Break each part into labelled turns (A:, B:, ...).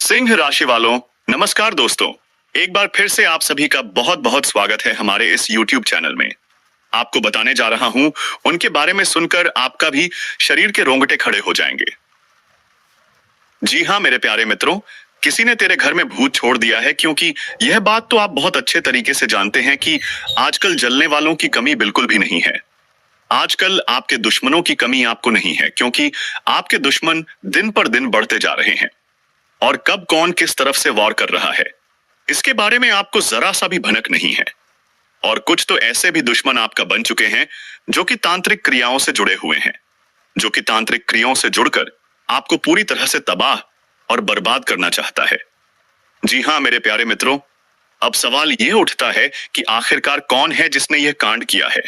A: सिंह राशि वालों, नमस्कार दोस्तों। एक बार फिर से आप सभी का बहुत बहुत स्वागत है हमारे इस YouTube चैनल में। आपको बताने जा रहा हूं उनके बारे में सुनकर आपका भी शरीर के रोंगटे खड़े हो जाएंगे। जी हां मेरे प्यारे मित्रों, किसी ने तेरे घर में भूत छोड़ दिया है, क्योंकि यह बात तो आप बहुत अच्छे तरीके से जानते हैं कि आजकल जलने वालों की कमी बिल्कुल भी नहीं है। आजकल आपके दुश्मनों की कमी आपको नहीं है, क्योंकि आपके दुश्मन दिन पर दिन बढ़ते जा रहे हैं। और कब कौन किस तरफ से वॉर कर रहा है, इसके बारे में आपको जरा सा भी भनक नहीं है। और कुछ तो ऐसे भी दुश्मन आपका बन चुके हैं जो कि तांत्रिक क्रियाओं से जुड़े हुए हैं, जो कि तांत्रिक क्रियाओं से जुड़कर आपको पूरी तरह से तबाह और बर्बाद करना चाहता है। जी हां मेरे प्यारे मित्रों, अब सवाल यह उठता है कि आखिरकार कौन है जिसने यह कांड किया है।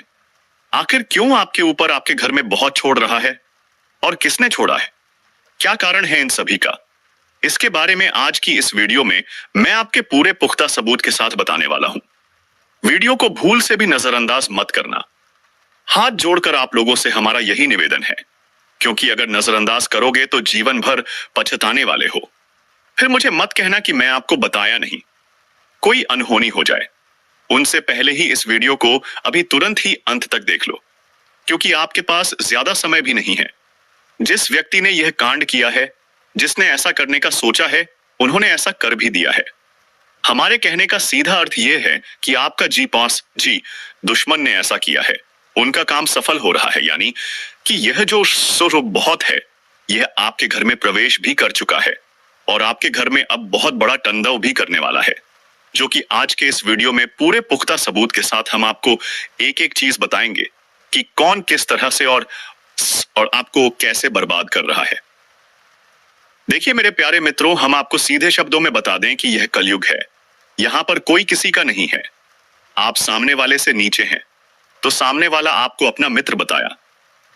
A: आखिर क्यों आपके ऊपर आपके घर में बहुत छोड़ रहा है, और किसने छोड़ा है, क्या कारण है इन सभी का। इसके बारे में आज की इस वीडियो में मैं आपके पूरे पुख्ता सबूत के साथ बताने वाला हूं। वीडियो को भूल से भी नजरअंदाज मत करना। हाथ जोड़कर आप लोगों से हमारा यही निवेदन है, क्योंकि अगर नजरअंदाज करोगे तो जीवन भर पछताने वाले हो। फिर मुझे मत कहना कि मैं आपको बताया नहीं, कोई अनहोनी हो जाए। उनसे पहले ही इस वीडियो को अभी तुरंत ही अंत तक देख लो, क्योंकि आपके पास ज्यादा समय भी नहीं है। जिस व्यक्ति ने यह कांड किया है, जिसने ऐसा करने का सोचा है, उन्होंने ऐसा कर भी दिया है। हमारे कहने का सीधा अर्थ यह है कि आपका जी दुश्मन ने ऐसा किया है, उनका काम सफल हो रहा है। यानी कि यह जो सुर बहुत है, यह आपके घर में प्रवेश भी कर चुका है और आपके घर में अब बहुत बड़ा तांडव भी करने वाला है, जो कि आज के इस वीडियो में पूरे पुख्ता सबूत के साथ हम आपको एक एक चीज बताएंगे कि कौन किस तरह से और आपको कैसे बर्बाद कर रहा है। देखिए मेरे प्यारे मित्रों, हम आपको सीधे शब्दों में बता दें कि यह कलयुग है। यहां पर कोई किसी का नहीं है। आप सामने वाले से नीचे हैं तो सामने वाला आपको अपना मित्र बताया,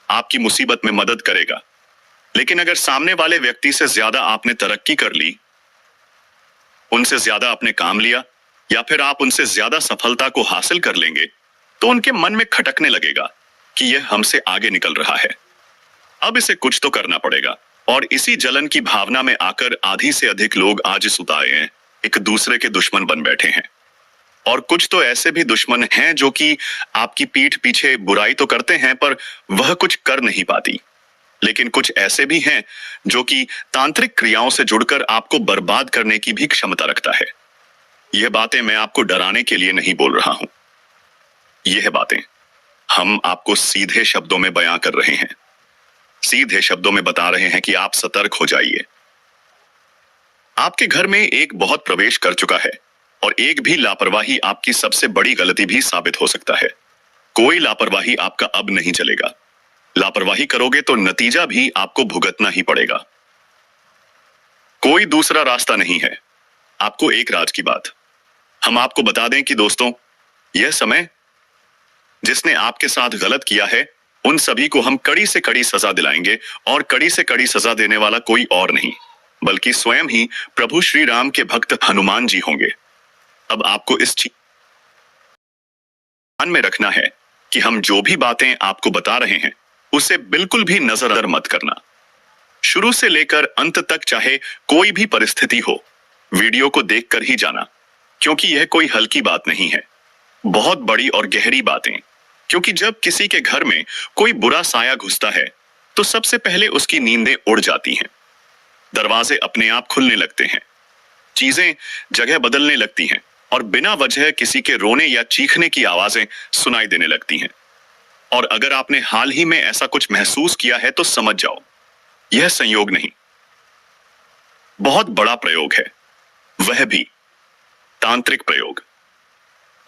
A: आपकी मुसीबत में मदद करेगा। लेकिन अगर सामने वाले व्यक्ति से ज्यादा आपने तरक्की कर ली, उनसे ज्यादा आपने काम लिया, या फिर आप उनसे ज्यादा सफलता को हासिल कर लेंगे, तो उनके मन में खटकने लगेगा कि यह हमसे आगे निकल रहा है, अब इसे कुछ तो करना पड़ेगा। और इसी जलन की भावना में आकर आधी से अधिक लोग आज सुताए हैं, एक दूसरे के दुश्मन बन बैठे हैं। और कुछ तो ऐसे भी दुश्मन हैं जो कि आपकी पीठ पीछे बुराई तो करते हैं, पर वह कुछ कर नहीं पाती। लेकिन कुछ ऐसे भी हैं जो कि तांत्रिक क्रियाओं से जुड़कर आपको बर्बाद करने की भी क्षमता रखता है। यह बातें मैं आपको डराने के लिए नहीं बोल रहा हूं, यह बातें हम आपको सीधे शब्दों में बयां कर रहे हैं। सीधे शब्दों में बता रहे हैं कि आप सतर्क हो जाइए। आपके घर में एक बहुत प्रवेश कर चुका है, और एक भी लापरवाही आपकी सबसे बड़ी गलती भी साबित हो सकता है। कोई लापरवाही आपका अब नहीं चलेगा। लापरवाही करोगे तो नतीजा भी आपको भुगतना ही पड़ेगा। कोई दूसरा रास्ता नहीं है। आपको एक राज की बात हम आपको बता दें कि दोस्तों, यह समय जिसने आपके साथ गलत किया है, उन सभी को हम कड़ी से कड़ी सजा दिलाएंगे। और कड़ी से कड़ी सजा देने वाला कोई और नहीं बल्कि स्वयं ही प्रभु श्री राम के भक्त हनुमान जी होंगे। अब आपको इस चीज ध्यान में रखना है कि हम जो भी बातें आपको बता रहे हैं, उसे बिल्कुल भी नजर मत करना। शुरू से लेकर अंत तक चाहे कोई भी परिस्थिति हो, वीडियो को देखकर ही जाना, क्योंकि यह कोई हल्की बात नहीं है, बहुत बड़ी और गहरी बातें। क्योंकि जब किसी के घर में कोई बुरा साया घुसता है, तो सबसे पहले उसकी नींदें उड़ जाती हैं, दरवाजे अपने आप खुलने लगते हैं, चीजें जगह बदलने लगती हैं, और बिना वजह किसी के रोने या चीखने की आवाजें सुनाई देने लगती हैं। और अगर आपने हाल ही में ऐसा कुछ महसूस किया है तो समझ जाओ, यह संयोग नहीं, बहुत बड़ा प्रयोग है, वह भी तांत्रिक प्रयोग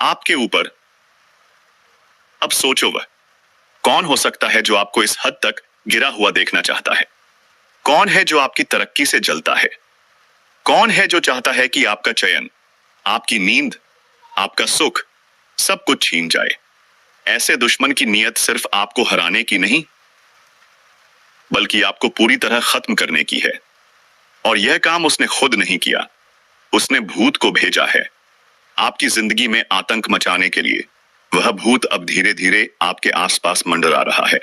A: आपके ऊपर। अब सोचो, वह कौन हो सकता है जो आपको इस हद तक गिरा हुआ देखना चाहता है? कौन है जो आपकी तरक्की से जलता है? कौन है जो चाहता है कि आपका चयन, आपकी नींद, आपका सुख सब कुछ छीन जाए? ऐसे दुश्मन की नीयत सिर्फ आपको हराने की नहीं, बल्कि आपको पूरी तरह खत्म करने की है। और यह काम उसने खुद नहीं किया, उसने भूत को भेजा है आपकी जिंदगी में आतंक मचाने के लिए। वह भूत अब धीरे धीरे आपके आसपास मंडरा रहा है।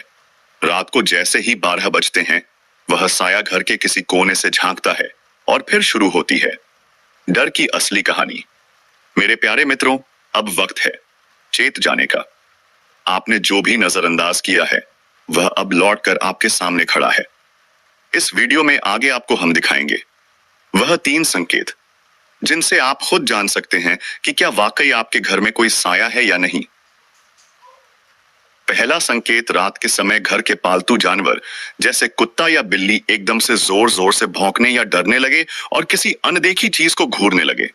A: रात को जैसे ही 12 बजते हैं, वह साया घर के किसी कोने से झांकता है और फिर शुरू होती है डर की असली कहानी। मेरे प्यारे मित्रों, अब वक्त है चेत जाने का। आपने जो भी नजरअंदाज किया है वह अब लौट कर आपके सामने खड़ा है। इस वीडियो में आगे आपको हम दिखाएंगे वह 3 संकेत जिनसे आप खुद जान सकते हैं कि क्या वाकई आपके घर में कोई साया है या नहीं। पहला संकेत, रात के समय घर के पालतू जानवर जैसे कुत्ता या बिल्ली एकदम से जोर जोर से भौंकने या डरने लगे और किसी अनदेखी चीज को घूरने लगे।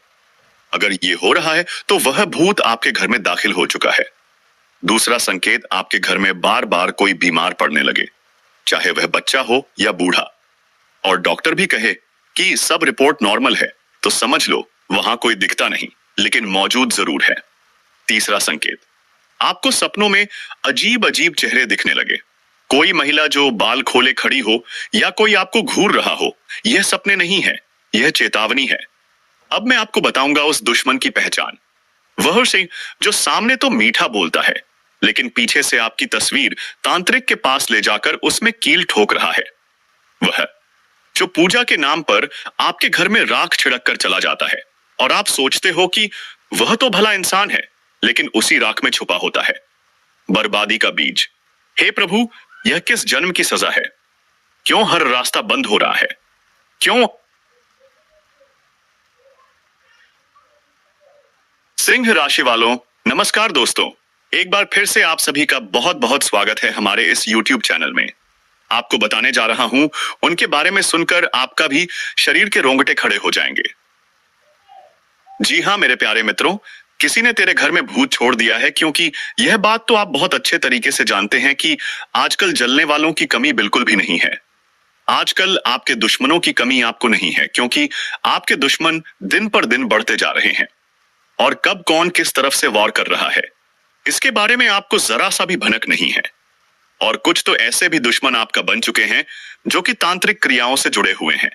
A: अगर ये हो रहा है तो वह भूत आपके घर में दाखिल हो चुका है। दूसरा संकेत, आपके घर में बार बार कोई बीमार पड़ने लगे, चाहे वह बच्चा हो या बूढ़ा, और डॉक्टर भी कहे कि सब रिपोर्ट नॉर्मल है, तो समझ लो वहां कोई दिखता नहीं लेकिन मौजूद जरूर है। तीसरा संकेत, आपको सपनों में अजीब अजीब चेहरे दिखने लगे। कोई महिला जो बाल खोले खड़ी हो या कोई आपको घूर रहा हो। यह सपने नहीं है, यह चेतावनी है। अब मैं आपको बताऊंगा उस दुश्मन की पहचान। वह सिंह जो सामने तो मीठा बोलता है लेकिन पीछे से आपकी तस्वीर तांत्रिक के पास ले जाकर उसमें कील ठोक रहा है। वह जो पूजा के नाम पर आपके घर में राख छिड़क कर चला जाता है और आप सोचते हो कि वह तो भला इंसान है, लेकिन उसी राख में छुपा होता है बर्बादी का बीज। हे प्रभु, यह किस जन्म की सजा है? क्यों हर रास्ता बंद हो रहा है? क्यों? सिंह राशि वालों, नमस्कार दोस्तों। एक बार फिर से आप सभी का बहुत बहुत स्वागत है हमारे इस YouTube चैनल में। आपको बताने जा रहा हूं उनके बारे में सुनकर आपका भी शरीर के रोंगटे खड़े हो जाएंगे। जी हां मेरे प्यारे मित्रों, किसी ने तेरे घर में भूत छोड़ दिया है, क्योंकि यह बात तो आप बहुत अच्छे तरीके से जानते हैं कि आजकल जलने वालों की कमी बिल्कुल भी नहीं है। आजकल आपके दुश्मनों की कमी आपको नहीं है, क्योंकि आपके दुश्मन दिन पर दिन बढ़ते जा रहे हैं और कब कौन किस तरफ से वार कर रहा है इसके बारे में आपको जरा सा भी भनक नहीं है। और कुछ तो ऐसे भी दुश्मन आपका बन चुके हैं जो कि तांत्रिक क्रियाओं से जुड़े हुए हैं,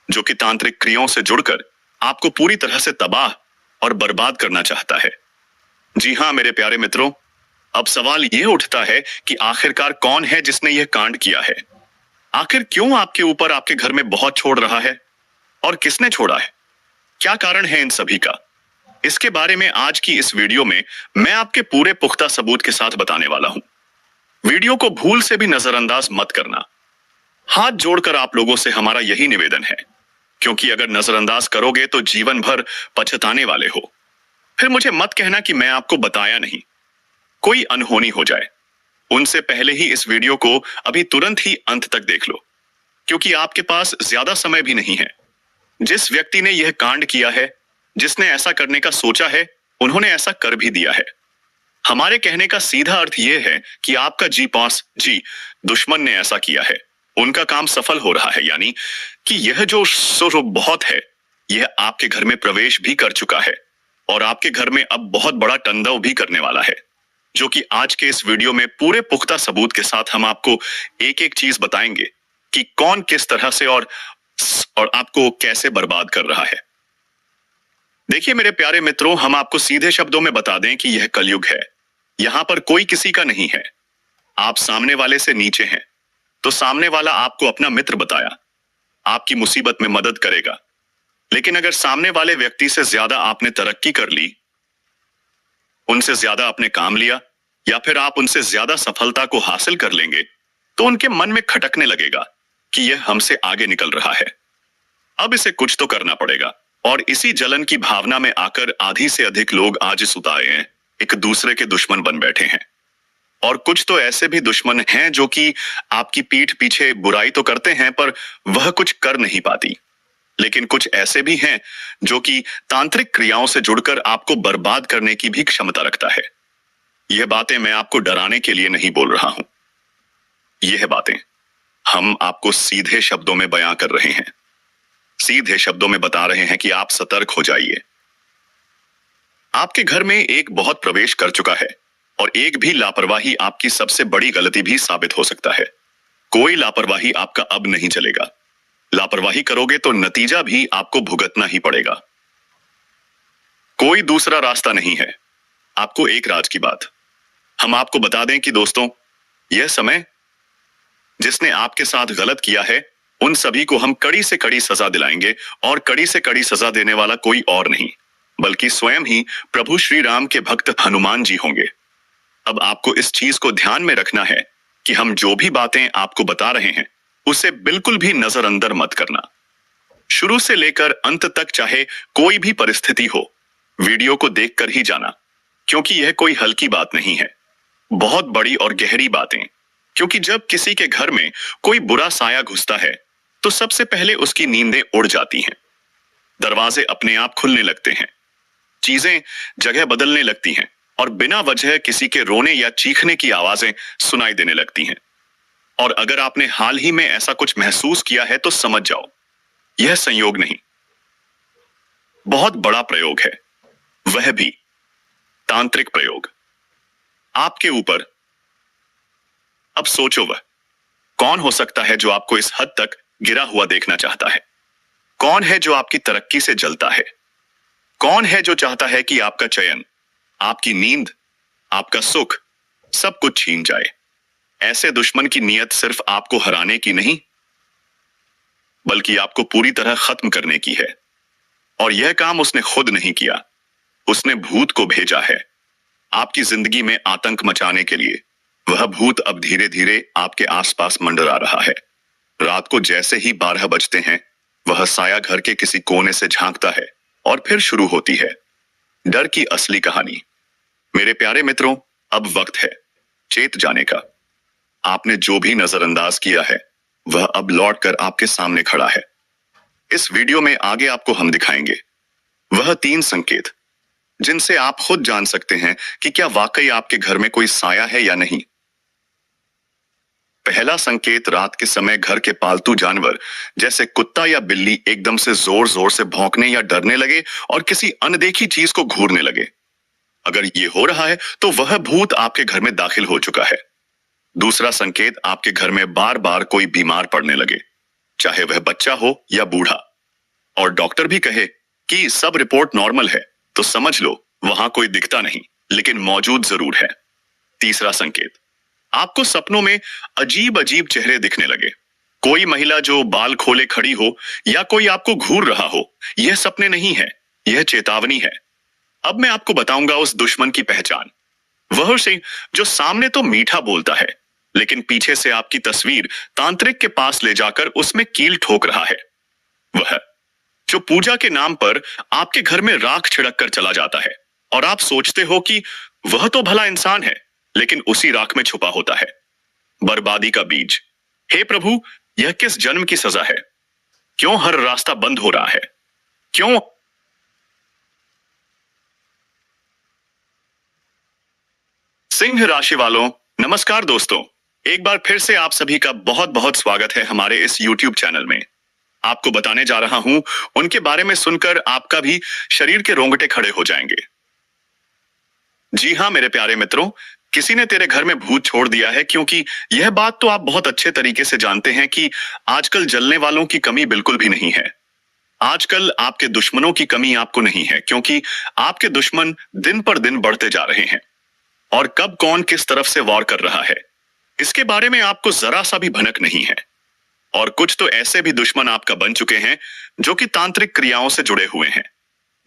A: जो कि तांत्रिक क्रियाओं से जुड़कर आपको पूरी तरह से तबाह और बर्बाद करना चाहता है। जी हां मेरे प्यारे मित्रों, अब सवाल यह उठता है कि आखिरकार कौन है जिसने यह कांड किया है? आखिर क्यों आपके ऊपर आपके घर में बहुत छोड़ रहा है और किसने छोड़ा है? क्या कारण है इन सभी का? इसके बारे में आज की इस वीडियो में मैं आपके पूरे पुख्ता सबूत के साथ बताने वाला हूं। वीडियो को भूल से भी नजरअंदाज मत करना। हाथ जोड़कर आप लोगों से हमारा यही निवेदन है, क्योंकि अगर नजरअंदाज करोगे तो जीवन भर पछताने वाले हो। फिर मुझे मत कहना कि मैं आपको बताया नहीं, कोई अनहोनी हो जाए। उनसे पहले ही इस वीडियो को अभी तुरंत ही अंत तक देख लो, क्योंकि आपके पास ज्यादा समय भी नहीं है। जिस व्यक्ति ने यह कांड किया है, जिसने ऐसा करने का सोचा है, उन्होंने ऐसा कर भी दिया है। हमारे कहने का सीधा अर्थ यह है कि आपका जी दुश्मन ने ऐसा किया है, उनका काम सफल हो रहा है, यानी कि यह जो बहुत है, यह आपके घर में प्रवेश भी कर चुका है और आपके घर में अब बहुत बड़ा तांडव भी करने वाला है, जो कि आज के इस वीडियो में पूरे पुख्ता सबूत के साथ हम आपको एक एक चीज बताएंगे कि कौन किस तरह से और आपको कैसे बर्बाद कर रहा है। देखिए मेरे प्यारे मित्रों, हम आपको सीधे शब्दों में बता दें कि यह कलयुग है। यहां पर कोई किसी का नहीं है। आप सामने वाले से नीचे हैं तो सामने वाला आपको अपना मित्र बताया, आपकी मुसीबत में मदद करेगा। लेकिन अगर सामने वाले व्यक्ति से ज्यादा आपने तरक्की कर ली, उनसे ज्यादा आपने काम लिया, या फिर आप उनसे ज्यादा सफलता को हासिल कर लेंगे, तो उनके मन में खटकने लगेगा कि यह हमसे आगे निकल रहा है, अब इसे कुछ तो करना पड़ेगा। और इसी जलन की भावना में आकर आधी से अधिक लोग आज सुताए हैं, एक दूसरे के दुश्मन बन बैठे हैं। और कुछ तो ऐसे भी दुश्मन हैं जो कि आपकी पीठ पीछे बुराई तो करते हैं पर वह कुछ कर नहीं पाती। लेकिन कुछ ऐसे भी हैं जो कि तांत्रिक क्रियाओं से जुड़कर आपको बर्बाद करने की भी क्षमता रखता है। यह बातें मैं आपको डराने के लिए नहीं बोल रहा हूं, यह बातें हम आपको सीधे शब्दों में बयां कर रहे हैं। सीधे शब्दों में बता रहे हैं कि आप सतर्क हो जाइए। आपके घर में एक बहुत प्रवेश कर चुका है और एक भी लापरवाही आपकी सबसे बड़ी गलती भी साबित हो सकता है। कोई लापरवाही आपका अब नहीं चलेगा। लापरवाही करोगे तो नतीजा भी आपको भुगतना ही पड़ेगा। कोई दूसरा रास्ता नहीं है। आपको एक राज की बात हम आपको बता दें कि दोस्तों, यह समय जिसने आपके साथ गलत किया है उन सभी को हम कड़ी से कड़ी सजा दिलाएंगे, और कड़ी से कड़ी सजा देने वाला कोई और नहीं बल्कि स्वयं ही प्रभु श्री राम के भक्त हनुमान जी होंगे। अब आपको इस चीज को ध्यान में रखना है कि हम जो भी बातें आपको बता रहे हैं उसे बिल्कुल भी नजरअंदर मत करना। शुरू से लेकर अंत तक चाहे कोई भी परिस्थिति हो, वीडियो को देखकर ही जाना, क्योंकि यह कोई हल्की बात नहीं है, बहुत बड़ी और गहरी बातें। क्योंकि जब किसी के घर में कोई बुरा साया घुसता है तो सबसे पहले उसकी नींदें उड़ जाती हैं, दरवाजे अपने आप खुलने लगते हैं, चीजें जगह बदलने लगती हैं और बिना वजह किसी के रोने या चीखने की आवाजें सुनाई देने लगती हैं। और अगर आपने हाल ही में ऐसा कुछ महसूस किया है तो समझ जाओ, यह संयोग नहीं, बहुत बड़ा प्रयोग है, वह भी तांत्रिक प्रयोग आपके ऊपर। अब सोचो, वह कौन हो सकता है जो आपको इस हद तक गिरा हुआ देखना चाहता है? कौन है जो आपकी तरक्की से जलता है? कौन है जो चाहता है कि आपका चयन, आपकी नींद, आपका सुख सब कुछ छीन जाए? ऐसे दुश्मन की नीयत सिर्फ आपको हराने की नहीं बल्कि आपको पूरी तरह खत्म करने की है। और यह काम उसने खुद नहीं किया, उसने भूत को भेजा है आपकी जिंदगी में आतंक मचाने के लिए। वह भूत अब धीरे धीरे आपके आसपास मंडरा रहा है। रात को जैसे ही 12 बजते हैं, वह साया घर के किसी कोने से झांकता है और फिर शुरू होती है डर की असली कहानी। मेरे प्यारे मित्रों, अब वक्त है चेत जाने का। आपने जो भी नजरअंदाज किया है वह अब लौटकर आपके सामने खड़ा है। इस वीडियो में आगे आपको हम दिखाएंगे वह 3 संकेत जिनसे आप खुद जान सकते हैं कि क्या वाकई आपके घर में कोई साया है या नहीं। पहला संकेत, रात के समय घर के पालतू जानवर जैसे कुत्ता या बिल्ली एकदम से जोर जोर से भौंकने या डरने लगे और किसी अनदेखी चीज को घूरने लगे। अगर ये हो रहा है तो वह भूत आपके घर में दाखिल हो चुका है। दूसरा संकेत, आपके घर में बार बार कोई बीमार पड़ने लगे, चाहे वह बच्चा हो या बूढ़ा, और डॉक्टर भी कहे कि सब रिपोर्ट नॉर्मल है, तो समझ लो वहां कोई दिखता नहीं लेकिन मौजूद जरूर है। तीसरा संकेत, आपको सपनों में अजीब अजीब चेहरे दिखने लगे, कोई महिला जो बाल खोले खड़ी हो या कोई आपको घूर रहा हो। यह सपने नहीं है, यह चेतावनी है। अब मैं आपको बताऊंगा उस दुश्मन की पहचान, वह सिंह जो सामने तो मीठा बोलता है लेकिन पीछे से आपकी तस्वीर तांत्रिक के पास ले जाकर उसमें कील ठोक रहा है। वह जो पूजा के नाम पर आपके घर में राख छिड़क कर चला जाता है और आप सोचते हो कि वह तो भला इंसान है, लेकिन उसी राख में छुपा होता है बर्बादी का बीज। हे प्रभु, यह किस जन्म की सजा है? क्यों हर रास्ता बंद हो रहा है? क्यों? सिंह राशि वालों, नमस्कार दोस्तों, एक बार फिर से आप सभी का बहुत बहुत स्वागत है हमारे इस YouTube चैनल में। आपको बताने जा रहा हूं उनके बारे में सुनकर आपका भी शरीर के रोंगटे खड़े हो जाएंगे। जी हां मेरे प्यारे मित्रों, किसी ने तेरे घर में भूत छोड़ दिया है, क्योंकि यह बात तो आप बहुत अच्छे तरीके से जानते हैं कि आजकल जलने वालों की कमी बिल्कुल भी नहीं है। आजकल आपके दुश्मनों की कमी आपको नहीं है, क्योंकि आपके दुश्मन दिन पर दिन बढ़ते जा रहे हैं और कब कौन किस तरफ से वार कर रहा है इसके बारे में आपको जरा सा भी भनक नहीं है। और कुछ तो ऐसे भी दुश्मन आपका बन चुके हैं जो कि तांत्रिक क्रियाओं से जुड़े हुए हैं,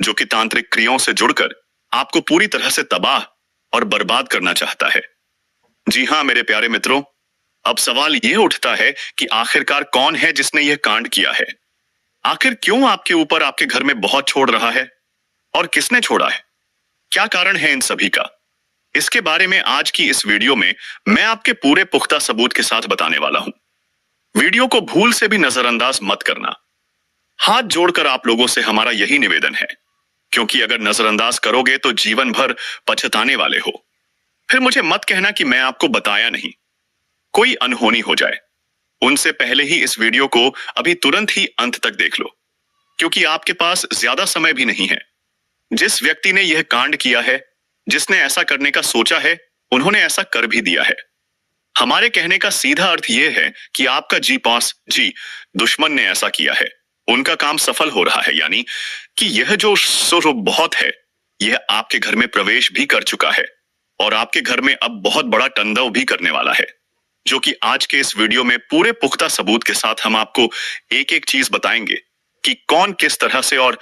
A: जो कि तांत्रिक क्रियाओं से जुड़कर आपको पूरी तरह से तबाह और बर्बाद करना चाहता है। जी हां मेरे प्यारे मित्रों, अब सवाल यह उठता है कि आखिरकार कौन है जिसने यह कांड किया है? आखिर क्यों आपके ऊपर आपके घर में बहुत छोड़ रहा है और किसने छोड़ा है? क्या कारण है इन सभी का? इसके बारे में आज की इस वीडियो में मैं आपके पूरे पुख्ता सबूत के साथ बताने वाला हूं। वीडियो को भूल से भी नजरअंदाज मत करना। हाथ जोड़कर आप लोगों से हमारा यही निवेदन है, क्योंकि अगर नजरअंदाज करोगे तो जीवन भर पछताने वाले हो। फिर मुझे मत कहना कि मैं आपको बताया नहीं, कोई अनहोनी हो जाए। उनसे पहले ही इस वीडियो को अभी तुरंत ही अंत तक देख लो, क्योंकि आपके पास ज्यादा समय भी नहीं है। जिस व्यक्ति ने यह कांड किया है, जिसने ऐसा करने का सोचा है, उन्होंने ऐसा कर भी दिया है। हमारे कहने का सीधा अर्थ यह है कि आपका जी दुश्मन ने ऐसा किया है, उनका काम सफल हो रहा है, यानी कि यह जो सुर बहुत है, यह आपके घर में प्रवेश भी कर चुका है और आपके घर में अब बहुत बड़ा तांडव भी करने वाला है। जो कि आज के इस वीडियो में पूरे पुख्ता सबूत के साथ हम आपको एक एक चीज बताएंगे कि कौन किस तरह से और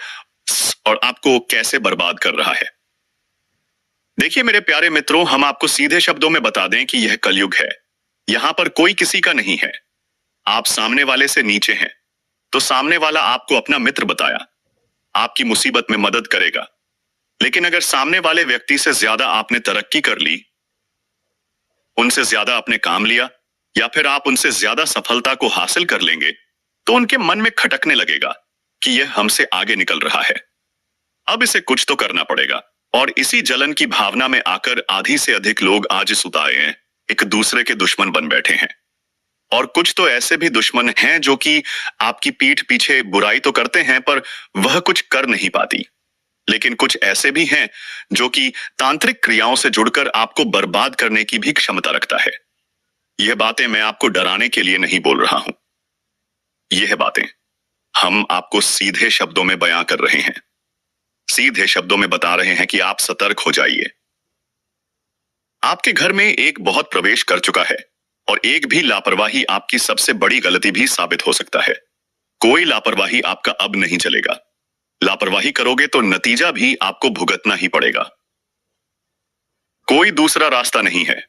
A: आपको कैसे बर्बाद कर रहा है। देखिए मेरे प्यारे मित्रों, हम आपको सीधे शब्दों में बता दें कि यह कलयुग है। यहां पर कोई किसी का नहीं है। आप सामने वाले से नीचे हैं तो सामने वाला आपको अपना मित्र बताया, आपकी मुसीबत में मदद करेगा। लेकिन अगर सामने वाले व्यक्ति से ज्यादा आपने तरक्की कर ली, उनसे ज्यादा आपने काम लिया, या फिर आप उनसे ज्यादा सफलता को हासिल कर लेंगे, तो उनके मन में खटकने लगेगा कि यह हमसे आगे निकल रहा है, अब इसे कुछ तो करना पड़ेगा। और इसी जलन की भावना में आकर आधी से अधिक लोग आज सुताए हैं, एक दूसरे के दुश्मन बन बैठे हैं। और कुछ तो ऐसे भी दुश्मन हैं जो कि आपकी पीठ पीछे बुराई तो करते हैं पर वह कुछ कर नहीं पाती। लेकिन कुछ ऐसे भी हैं जो कि तांत्रिक क्रियाओं से जुड़कर आपको बर्बाद करने की भी क्षमता रखता है। यह बातें मैं आपको डराने के लिए नहीं बोल रहा हूं। यह बातें हम आपको सीधे शब्दों में बयां कर रहे हैं। सीधे शब्दों में बता रहे हैं कि आप सतर्क हो जाइए। आपके घर में एक बहुत प्रवेश कर चुका है और एक भी लापरवाही आपकी सबसे बड़ी गलती भी साबित हो सकता है। कोई लापरवाही आपका अब नहीं चलेगा। लापरवाही करोगे तो नतीजा भी आपको भुगतना ही पड़ेगा। कोई दूसरा रास्ता नहीं है।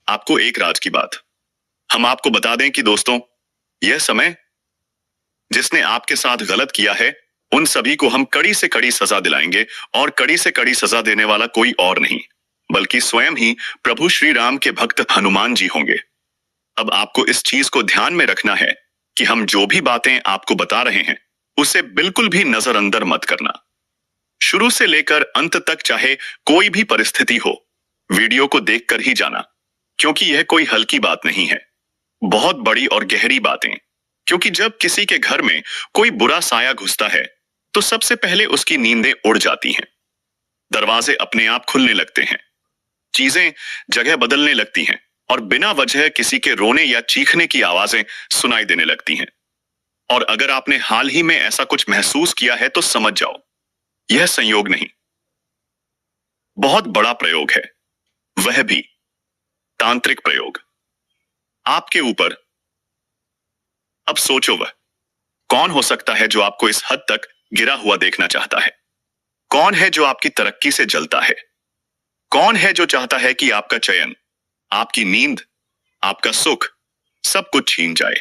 A: आपको एक राज की बात हम आपको बता दें कि दोस्तों, यह समय जिसने आपके साथ गलत किया है उन सभी को हम कड़ी से कड़ी सजा दिलाएंगे, और कड़ी से कड़ी सजा देने वाला कोई और नहीं बल्कि स्वयं ही प्रभु श्री राम के भक्त हनुमान जी होंगे। अब आपको इस चीज को ध्यान में रखना है कि हम जो भी बातें आपको बता रहे हैं उसे बिल्कुल भी नजरअंदर मत करना। शुरू से लेकर अंत तक चाहे कोई भी परिस्थिति हो, वीडियो को देखकर ही जाना, क्योंकि यह कोई हल्की बात नहीं है, बहुत बड़ी और गहरी बातें। क्योंकि जब किसी के घर में कोई बुरा साया घुसता है तो सबसे पहले उसकी नींदें उड़ जाती हैं, दरवाजे अपने आप खुलने लगते हैं, चीजें जगह बदलने लगती हैं और बिना वजह किसी के रोने या चीखने की आवाजें सुनाई देने लगती हैं। और अगर आपने हाल ही में ऐसा कुछ महसूस किया है तो समझ जाओ, यह संयोग नहीं, बहुत बड़ा प्रयोग है, वह भी तांत्रिक प्रयोग आपके ऊपर। अब सोचो, वह कौन हो सकता है जो आपको इस हद तक गिरा हुआ देखना चाहता है? कौन है जो आपकी तरक्की से जलता है? कौन है जो चाहता है कि आपका चयन, आपकी नींद, आपका सुख सब कुछ छीन जाए?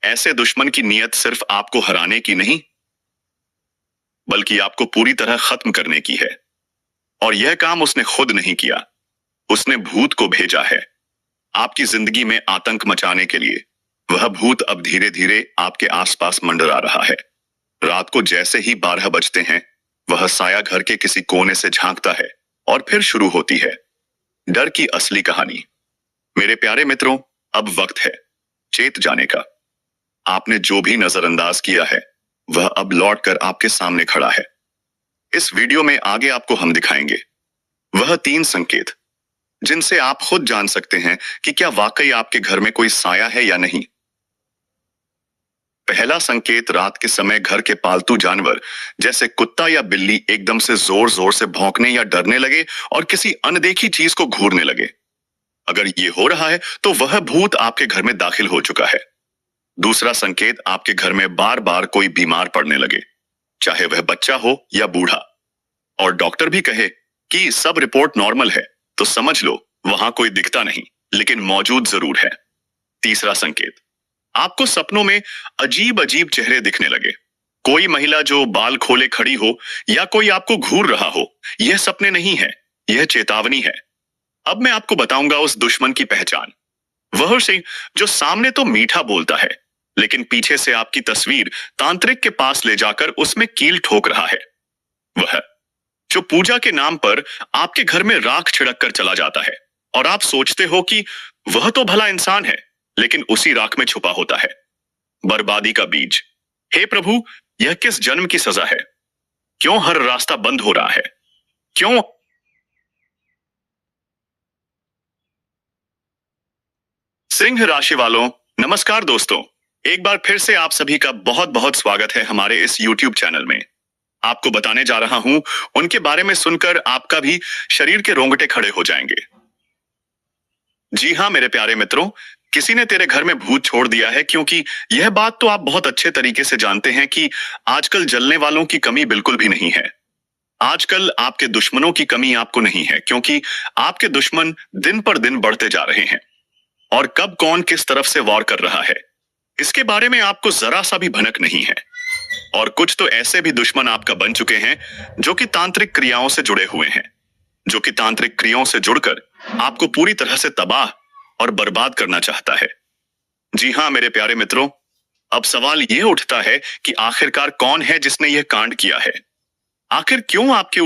A: ऐसे दुश्मन की नीयत सिर्फ आपको हराने की नहीं बल्कि आपको पूरी तरह खत्म करने की है। और यह काम उसने खुद नहीं किया, उसने भूत को भेजा है आपकी जिंदगी में आतंक मचाने के लिए। वह भूत अब धीरे धीरे आपके आसपास मंडरा रहा है। रात को जैसे ही 12 बजते हैं, वह साया घर के किसी कोने से झांकता है और फिर शुरू होती है डर की असली कहानी। मेरे प्यारे मित्रों, अब वक्त है चेत जाने का। आपने जो भी नजरअंदाज किया है वह अब लौटकर आपके सामने खड़ा है। इस वीडियो में आगे आपको हम दिखाएंगे वह 3 संकेत जिनसे आप खुद जान सकते हैं कि क्या वाकई आपके घर में कोई साया है या नहीं। पहला संकेत, रात के समय घर के पालतू जानवर जैसे कुत्ता या बिल्ली एकदम से जोर जोर से भौंकने या डरने लगे और किसी अनदेखी चीज को घूरने लगे। अगर ये हो रहा है तो वह भूत आपके घर में दाखिल हो चुका है। दूसरा संकेत, आपके घर में बार बार कोई बीमार पड़ने लगे, चाहे वह बच्चा हो या बूढ़ा, और डॉक्टर भी कहे कि सब रिपोर्ट नॉर्मल है, तो समझ लो वहां कोई दिखता नहीं लेकिन मौजूद जरूर है। तीसरा संकेत, आपको सपनों में अजीब अजीब चेहरे दिखने लगे, कोई महिला जो बाल खोले खड़ी हो या कोई आपको घूर रहा हो। यह सपने नहीं है, यह चेतावनी है। अब मैं आपको बताऊंगा उस दुश्मन की पहचान, वह सिंह जो सामने तो मीठा बोलता है लेकिन पीछे से आपकी तस्वीर तांत्रिक के पास ले जाकर उसमें कील ठोक रहा है। वह जो पूजा के नाम पर आपके घर में राख छिड़क कर चला जाता है और आप सोचते हो कि वह तो भला इंसान है, लेकिन उसी राख में छुपा होता है बर्बादी का बीज। हे प्रभु, यह किस जन्म की सजा है? क्यों हर रास्ता बंद हो रहा है? क्यों? सिंह राशि वालों, नमस्कार दोस्तों, एक बार फिर से आप सभी का बहुत बहुत स्वागत है हमारे इस YouTube चैनल में। आपको बताने जा रहा हूं उनके बारे में सुनकर आपका भी शरीर के रोंगटे खड़े हो जाएंगे। जी हां मेरे प्यारे मित्रों, किसी ने तेरे घर में भूत छोड़ दिया है, क्योंकि यह बात तो आप बहुत अच्छे तरीके से जानते हैं कि आजकल जलने वालों की कमी बिल्कुल भी नहीं है। आजकल आपके दुश्मनों की कमी आपको नहीं है, क्योंकि आपके दुश्मन दिन पर दिन बढ़ते जा रहे हैं। और कब कौन किस तरफ से वॉर कर रहा है, इसके बारे में आपको जरा सा भी भनक नहीं है। और कुछ तो ऐसे भी दुश्मन आपका बन चुके हैं जो कि तांत्रिक क्रियाओं से जुड़े हुए हैं, जो कि तांत्रिक क्रियाओं से जुड़कर आपको पूरी तरह से तबाह और बर्बाद करना चाहता है। जी हाँ मेरे प्यारे मित्रों, अब सवाल यह उठता है कि आखिरकार कौन है जिसने यह कांड किया है। आखिर क्यों आपके